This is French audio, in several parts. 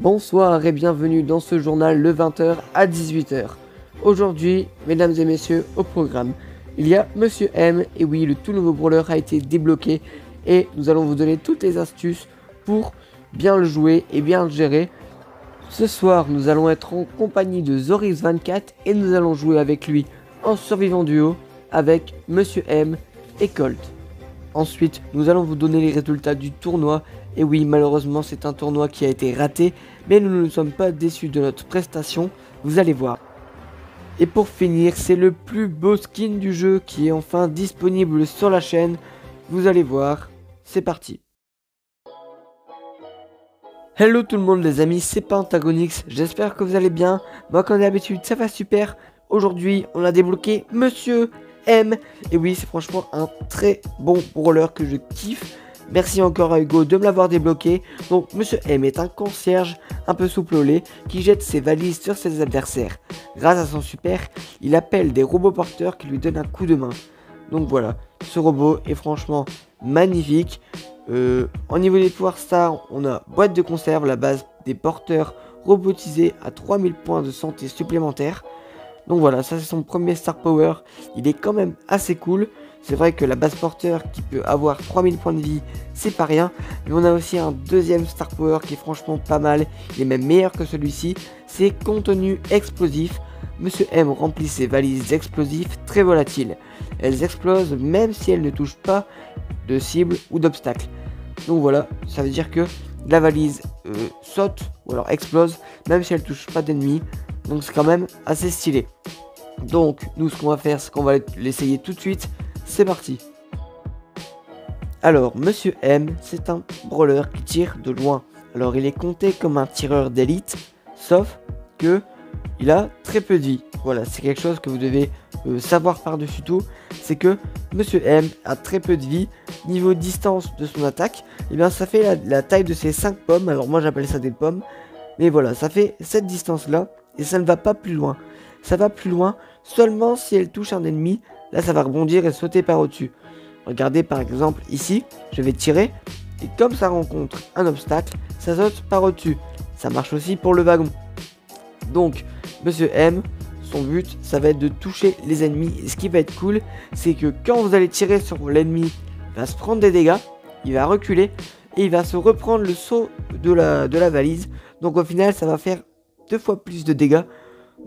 Bonsoir et bienvenue dans ce journal le 20h à 18h. Aujourd'hui, mesdames et messieurs, au programme, il y a Monsieur M, et oui, le tout nouveau brawler a été débloqué et nous allons vous donner toutes les astuces pour bien le jouer et bien le gérer. Ce soir, nous allons être en compagnie de Zorix24 et nous allons jouer avec lui en survivant duo avec Monsieur M et Colt. Ensuite, nous allons vous donner les résultats du tournoi. Et oui, malheureusement, c'est un tournoi qui a été raté, mais nous ne sommes pas déçus de notre prestation, vous allez voir. Et pour finir, c'est le plus beau skin du jeu qui est enfin disponible sur la chaîne. Vous allez voir, c'est parti. Hello tout le monde les amis, c'est Pentagonix, j'espère que vous allez bien. Moi comme d'habitude, ça va super. Aujourd'hui, on a débloqué Monsieur M. Et oui, c'est franchement un très bon brawler que je kiffe. Merci encore à Hugo de me l'avoir débloqué. Donc Monsieur M est un concierge un peu souple au lait qui jette ses valises sur ses adversaires. Grâce à son super, il appelle des robots porteurs qui lui donnent un coup de main. Donc voilà, ce robot est franchement magnifique. Au niveau des pouvoirs stars, on a boîte de conserve, la base des porteurs robotisés à 3000 points de santé supplémentaires. Donc voilà, ça c'est son premier star power, il est quand même assez cool. C'est vrai que la base porteur qui peut avoir 3000 points de vie, c'est pas rien. Mais on a aussi un deuxième star power qui est franchement pas mal, il est même meilleur que celui-ci. C'est contenu explosif. Monsieur M remplit ses valises explosifs très volatiles. Elles explosent même si elles ne touchent pas de cible ou d'obstacle. Donc voilà, ça veut dire que la valise saute ou alors explose même si elle touche pas d'ennemis. Donc c'est quand même assez stylé. Donc nous ce qu'on va faire c'est qu'on va l'essayer tout de suite. C'est parti. Alors Monsieur M c'est un brawler qui tire de loin. Alors il est compté comme un tireur d'élite. Sauf que il a très peu de vie. Voilà, c'est quelque chose que vous devez savoir par-dessus tout. C'est que Monsieur M a très peu de vie. Niveau distance de son attaque, et bien ça fait la taille de ses 5 pommes. Alors moi j'appelle ça des pommes. Mais voilà, ça fait cette distance là. Et ça ne va pas plus loin. Ça va plus loin seulement si elle touche un ennemi. Là ça va rebondir et sauter par au-dessus. Regardez par exemple ici, je vais tirer. Et comme ça rencontre un obstacle, ça saute par au-dessus. Ça marche aussi pour le wagon. Donc Monsieur M, son but ça va être de toucher les ennemis. Et ce qui va être cool, c'est que quand vous allez tirer sur l'ennemi, il va se prendre des dégâts. Il va reculer et il va se reprendre le saut de la valise. Donc au final ça va faire 2 fois plus de dégâts.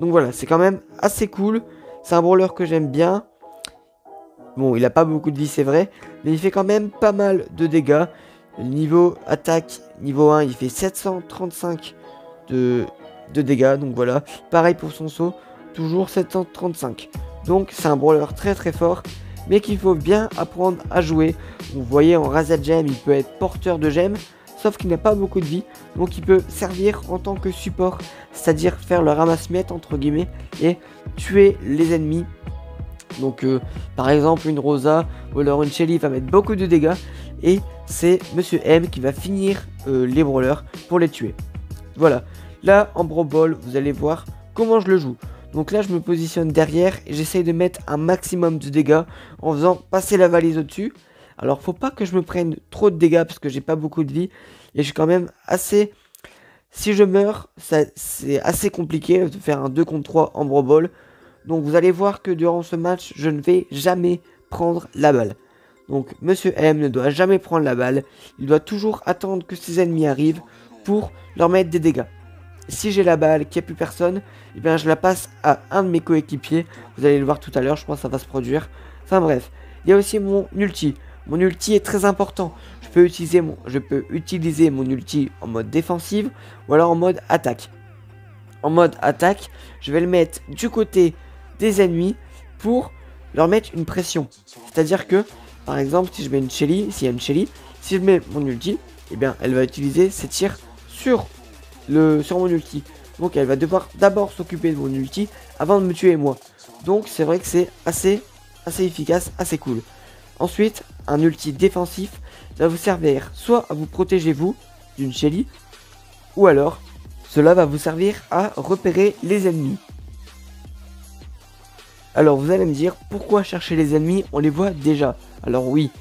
Donc voilà, c'est quand même assez cool. C'est un brawler que j'aime bien. Bon, il a pas beaucoup de vie, c'est vrai. Mais il fait quand même pas mal de dégâts. Niveau attaque, niveau 1, il fait 735 de dégâts. Donc voilà. Pareil pour son saut. Toujours 735. Donc c'est un brawler très très fort. Mais qu'il faut bien apprendre à jouer. Vous voyez, en Rasa Gem, il peut être porteur de gemmes. Sauf qu'il n'a pas beaucoup de vie, donc il peut servir en tant que support, c'est-à-dire faire le ramasse-miettes entre guillemets et tuer les ennemis. Donc par exemple une Rosa ou alors une Shelly va mettre beaucoup de dégâts et c'est Monsieur M qui va finir les brawlers pour les tuer. Voilà, là en Brawl Ball vous allez voir comment je le joue. Donc là je me positionne derrière et j'essaye de mettre un maximum de dégâts en faisant passer la valise au-dessus. Alors faut pas que je me prenne trop de dégâts parce que j'ai pas beaucoup de vie. Et je suis quand même assez... Si je meurs, c'est assez compliqué de faire un 2 contre 3 en Brawl Ball. Donc vous allez voir que durant ce match, je ne vais jamais prendre la balle. Donc Monsieur M ne doit jamais prendre la balle. Il doit toujours attendre que ses ennemis arrivent pour leur mettre des dégâts. Si j'ai la balle, qu'il n'y a plus personne, eh bien je la passe à un de mes coéquipiers. Vous allez le voir tout à l'heure, je pense que ça va se produire. Enfin bref, il y a aussi mon ulti. Mon ulti est très important. Je peux utiliser mon ulti en mode défensive ou alors en mode attaque. En mode attaque, je vais le mettre du côté des ennemis pour leur mettre une pression. C'est-à-dire que, par exemple, si je mets une Shelly, s'il y a une Shelly, si je mets mon ulti, eh bien, elle va utiliser ses tirs sur mon ulti. Donc, elle va devoir d'abord s'occuper de mon ulti avant de me tuer moi. Donc, c'est vrai que c'est assez efficace, assez cool. Ensuite, un ulti défensif va vous servir soit à vous protéger vous d'une Shelly, ou alors cela va vous servir à repérer les ennemis. Alors vous allez me dire, pourquoi chercher les ennemis? On les voit déjà. Alors oui,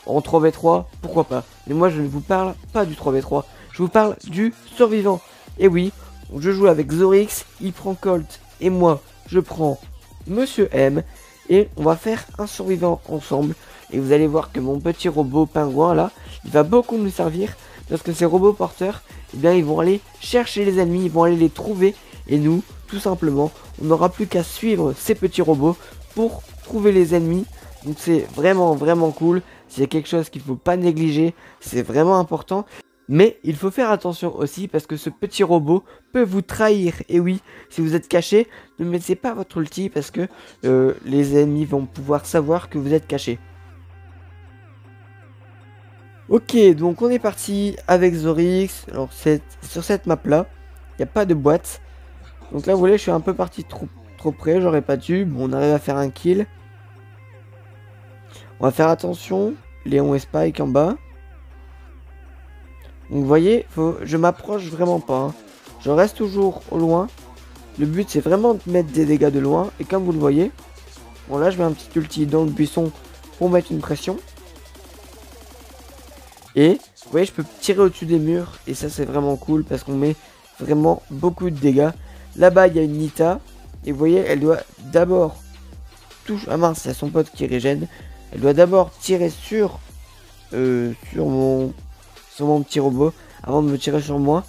en 3v3, pourquoi pas. Mais moi je ne vous parle pas du 3v3, je vous parle du survivant. Et oui, je joue avec Zorix, il prend Colt et moi je prends Monsieur M. Et on va faire un survivant ensemble. Et vous allez voir que mon petit robot pingouin là, il va beaucoup nous servir. Parce que ces robots porteurs, eh bien ils vont aller chercher les ennemis, ils vont aller les trouver. Et nous, tout simplement, on n'aura plus qu'à suivre ces petits robots pour trouver les ennemis. Donc c'est vraiment vraiment cool. C'est quelque chose qu'il ne faut pas négliger. C'est vraiment important. Mais il faut faire attention aussi parce que ce petit robot peut vous trahir. Et oui, si vous êtes caché, ne mettez pas votre ulti parce que les ennemis vont pouvoir savoir que vous êtes caché. Ok, donc on est parti avec Zorix. Alors sur cette map là, il n'y a pas de boîte. Donc là vous voyez, je suis un peu parti trop près, j'aurais pas dû. Bon, on arrive à faire un kill. On va faire attention, Léon et Spike en bas. Donc vous voyez, je m'approche vraiment pas. Hein. Je reste toujours au loin. Le but c'est vraiment de mettre des dégâts de loin. Et comme vous le voyez, bon là je mets un petit ulti dans le buisson pour mettre une pression. Et vous voyez, je peux tirer au-dessus des murs. Et ça c'est vraiment cool parce qu'on met vraiment beaucoup de dégâts. Là-bas il y a une Nita. Et vous voyez, elle doit d'abord toucher... Ah mince, il y a son pote qui régène. Elle doit d'abord tirer sur mon petit robot avant de me tirer sur moi.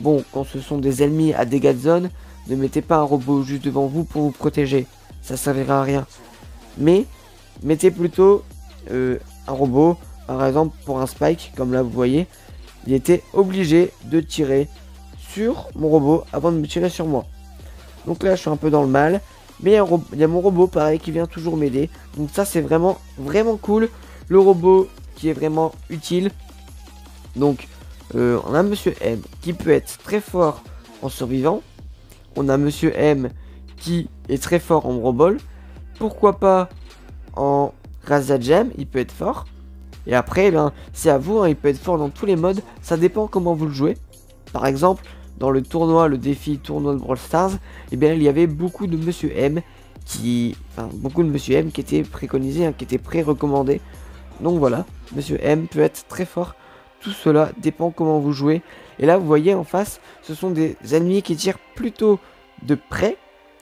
Bon, quand ce sont des ennemis à dégâts de zone, ne mettez pas un robot juste devant vous pour vous protéger. Ça servira à rien. Mais mettez plutôt un robot, par exemple pour un Spike, comme là vous voyez. Il était obligé de tirer sur mon robot avant de me tirer sur moi. Donc là je suis un peu dans le mal. Mais il y a mon robot pareil qui vient toujours m'aider. Donc ça c'est vraiment cool. Le robot qui est vraiment utile. Donc, on a Monsieur M qui peut être très fort en survivant. On a Monsieur M qui est très fort en Brawl. Pourquoi pas en Razza Jam, il peut être fort. Et après, eh bien, c'est à vous, hein, il peut être fort dans tous les modes. Ça dépend comment vous le jouez. Par exemple, dans le tournoi, le défi tournoi de Brawl Stars, eh bien, il y avait beaucoup de Monsieur M qui étaient préconisés, hein, qui étaient pré-recommandés. Donc voilà, Monsieur M peut être très fort. Tout cela dépend comment vous jouez. Et là, vous voyez en face, ce sont des ennemis qui tirent plutôt de près.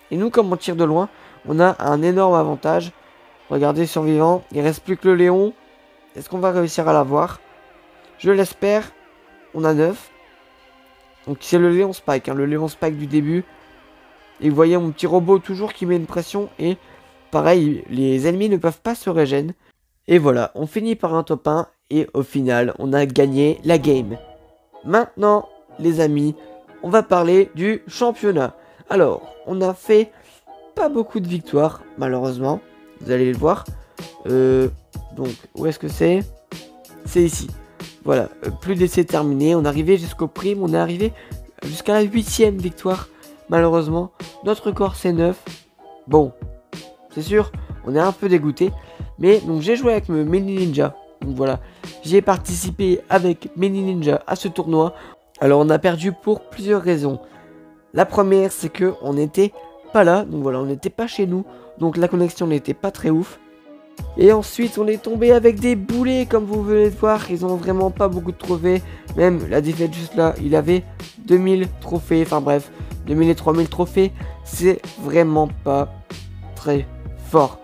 Et nous, comme on tire de loin, on a un énorme avantage. Regardez, survivant, il reste plus que le Léon. Est-ce qu'on va réussir à l'avoir? Je l'espère. On a 9. Donc c'est le Léon Spike, hein, le Léon Spike du début. Et vous voyez mon petit robot toujours qui met une pression. Et pareil, les ennemis ne peuvent pas se régénérer. Et voilà, on finit par un top 1. Et au final, on a gagné la game. Maintenant, les amis, on va parler du championnat. Alors, on a fait pas beaucoup de victoires, malheureusement. Vous allez le voir. Donc, où est-ce que c'est? C'est ici. Voilà, plus d'essais terminés. On est arrivé jusqu'au prime. On est arrivé jusqu'à la 8e victoire. Malheureusement, notre record c'est 9. Bon, c'est sûr, on est un peu dégoûté. Mais donc j'ai joué avec Mini Ninja. Donc voilà, j'ai participé avec Mini Ninja à ce tournoi. Alors on a perdu pour plusieurs raisons. La première c'est que on n'était pas là, donc voilà, on n'était pas chez nous. Donc la connexion n'était pas très ouf. Et ensuite on est tombé avec des boulets comme vous venez de voir. Ils ont vraiment pas beaucoup de trophées. Même la défaite juste là, il avait 2000 trophées. Enfin bref, 2000 et 3000 trophées. C'est vraiment pas très fort.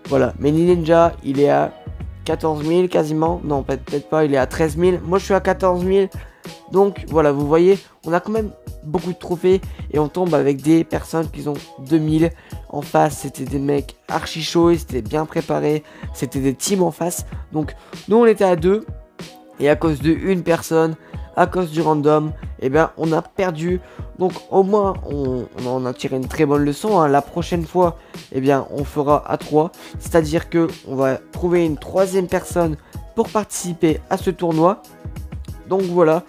Voilà, Mini Ninja, il est à 14 000 quasiment. Non, peut-être pas, il est à 13 000. Moi, je suis à 14 000. Donc, voilà, vous voyez, on a quand même beaucoup de trophées. Et on tombe avec des personnes qui ont 2000. En face, c'était des mecs archi chauds. Ils étaient bien préparés. C'était des teams en face. Donc, nous, on était à 2. Et à cause de une personne, à cause du random, eh bien, on a perdu. Donc, au moins, on a tiré une très bonne leçon. Hein. La prochaine fois, eh bien, on fera à 3. C'est-à-dire que on va trouver une troisième personne pour participer à ce tournoi. Donc, voilà.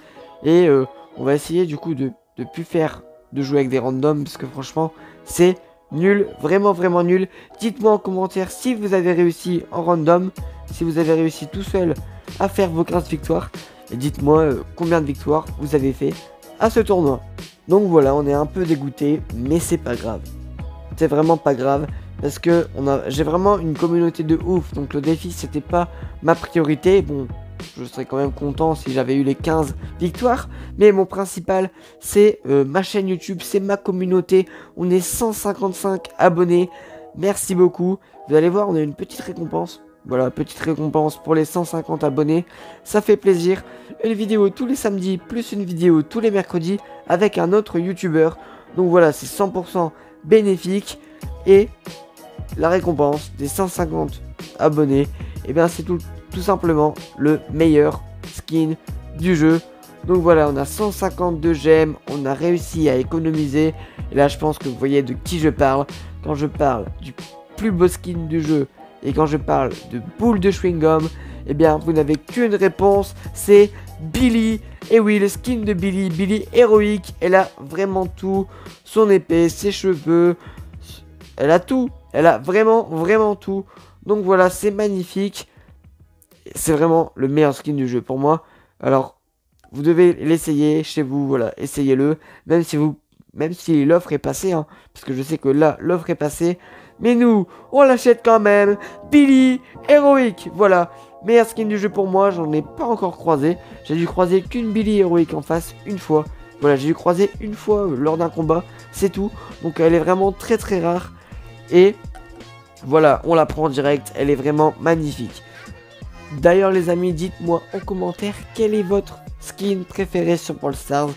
Et on va essayer, du coup, de plus faire de jouer avec des randoms. Parce que, franchement, c'est nul. Vraiment, vraiment nul. Dites-moi en commentaire si vous avez réussi en random. Si vous avez réussi tout seul à faire vos 15 victoires. Et dites-moi combien de victoires vous avez fait à ce tournoi. Donc voilà, on est un peu dégoûté, mais c'est pas grave. C'est vraiment pas grave, parce que j'ai vraiment une communauté de ouf. Donc le défi, c'était pas ma priorité. Bon, je serais quand même content si j'avais eu les 15 victoires. Mais mon principal, c'est ma chaîne YouTube, c'est ma communauté. On est 155 abonnés. Merci beaucoup. Vous allez voir, on a une petite récompense. Voilà, petite récompense pour les 150 abonnés. Ça fait plaisir. Une vidéo tous les samedis, plus une vidéo tous les mercredis avec un autre YouTuber. Donc voilà, c'est 100% bénéfique. Et la récompense des 150 abonnés, et bien c'est tout simplement le meilleur skin du jeu. Donc voilà, on a 152 gemmes, on a réussi à économiser. Et là, je pense que vous voyez de qui je parle. Quand je parle du plus beau skin du jeu et quand je parle de boule de chewing-gum, et bien vous n'avez qu'une réponse, c'est Billy. Et oui, le skin de Billy, Billy héroïque, elle a vraiment tout. Son épée, ses cheveux, elle a tout. Elle a vraiment tout. Donc voilà, c'est magnifique. C'est vraiment le meilleur skin du jeu pour moi. Alors, vous devez l'essayer chez vous. Voilà, essayez-le. Même si l'offre est passée. Hein, parce que je sais que là, l'offre est passée. Mais nous, on l'achète quand même. Billy, héroïque. Voilà, meilleur skin du jeu pour moi. J'en ai pas encore croisé. J'ai dû croiser qu'une Billy héroïque en face une fois. Voilà, j'ai dû croiser une fois lors d'un combat. C'est tout. Donc elle est vraiment très rare. Et voilà, on la prend en direct, elle est vraiment magnifique. D'ailleurs les amis, dites-moi en commentaire quel est votre skin préféré sur Brawl Stars.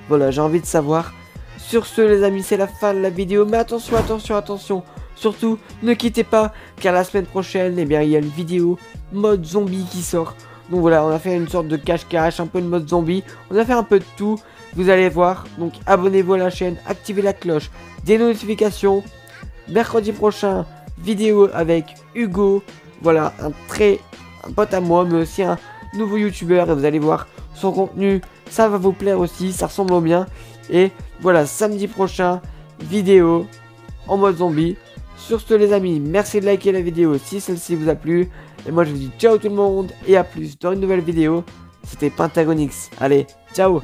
Voilà, j'ai envie de savoir. Sur ce les amis, c'est la fin de la vidéo. Mais attention. Surtout, ne quittez pas, car la semaine prochaine, eh bien, il y a une vidéo mode zombie qui sort. Donc voilà, on a fait une sorte de cache-cache, un peu de mode zombie. On a fait un peu de tout, vous allez voir. Donc abonnez-vous à la chaîne, activez la cloche des notifications. Mercredi prochain, vidéo avec Hugo. Voilà, un pote à moi, mais aussi un nouveau youtubeur. Et vous allez voir son contenu, ça va vous plaire aussi, ça ressemble au mien. Et voilà, samedi prochain, vidéo en mode zombie. Sur ce les amis, merci de liker la vidéo si celle-ci vous a plu. Et moi je vous dis ciao tout le monde et à plus dans une nouvelle vidéo. C'était Pentagonix. Allez, ciao!